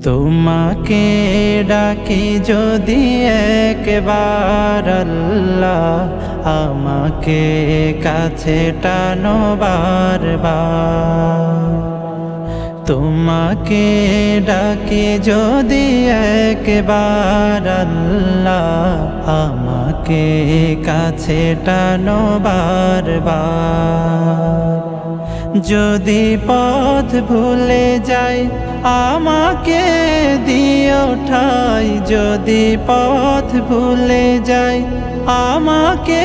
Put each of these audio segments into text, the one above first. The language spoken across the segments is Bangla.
তোমাকে ডাকি যদি একবার আল্লাহ, আমাকে কাছে টানো বারবার। তোমাকে ডাকি যদি একবার আল্লাহ, আমাকে কাছে টানো বারবার। যদি পথ ভুলে যাই আমাকে দিও ঠাই, যদি পথ ভুলে যাই আমাকে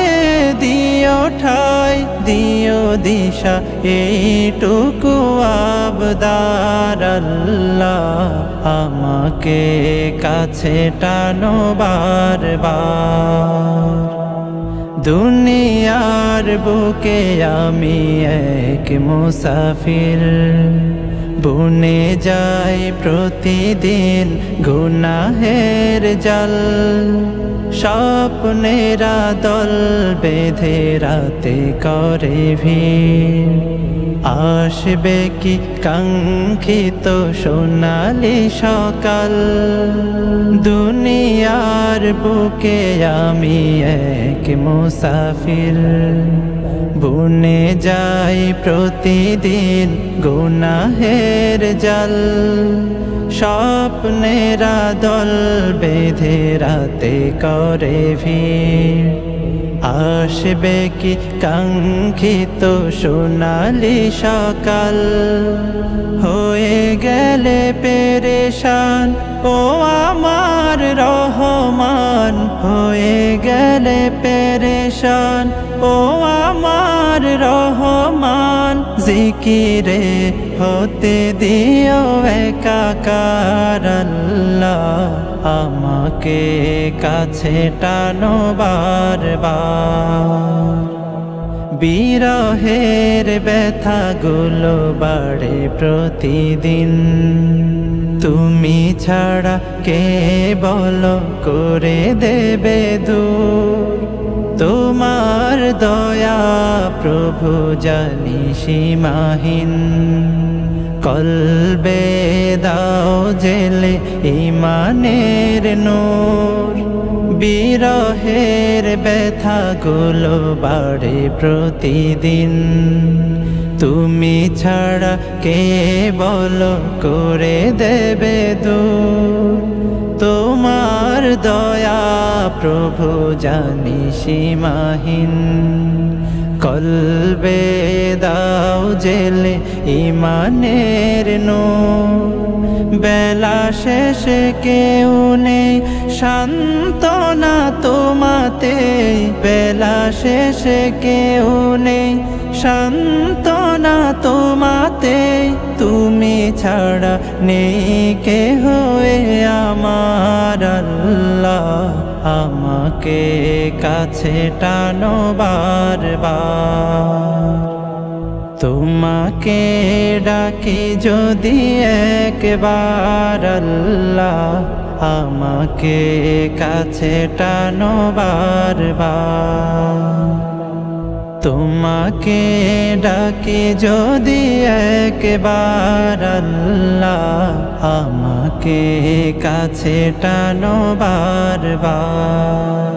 দিও ঠাই, দিও দিশা এইটুকু আবদার আল্লাহ, আমাকে কাছে টানো বারবার। দুনিয়ার বুকে আমি এক মুসাফির, বুনে যাই প্রতিদিন গুনাহের জাল। স্বপ্নেরা দল বেঁধে রাতে করে ভিড়, আসবে কি কাঙ্ক্ষিত সোনালি সকাল। দুনিয়ার বুকে আমি এক মুসাফির, বুনে যাই প্রতিদিন গুনাহের জাল। স্বপ্নেরা দল বেঁধে রাতে করে ভিড়, আসবে কি কাঙ্ক্ষিত সোনালি সকাল। হয়ে গেলে পেরেশান ও আমার রহমান, হয়ে গেলে পেরেশান ও আমার রহমান। জিকিরে হতে দিও একাকার আল্লাহ, আমাকে কাছে টানো বারবার। বিরহের ব্যথাগুলো বাড়ে প্রতিদিন, তুমি ছাড়া কে বলো করে দেবে দূর। তোমার দয়া প্রভু জানি সীমাহীন, কলবে দাও জেলে ঈমানের নূর। বিরহের ব্যথাগুলো বাড়ে প্রতিদিন, তুমি ছাড়া কে বলো করে দেবে দূর। তোমার দয়া প্রভু জানি সীমাহীন, কলবে দাও জেলে ঈমানের নূর। বেলা শেষে কেউ নেই সান্ত্বনা তোমাতে, বেলা শেষে কেউ নেই সান্ত্বনা তোমাতে। তুমি ছাড়া নেই কেহ আমার আল্লাহ, আমাকে কাছে টানো বারবার। তোমাকে ডাকি যদি একবার আল্লাহ, আমাকে কাছে টানো বারবার। তোমাকে ডাকি যদি একবার আল্লাহ, আমাকে কাছে টানো বারবার।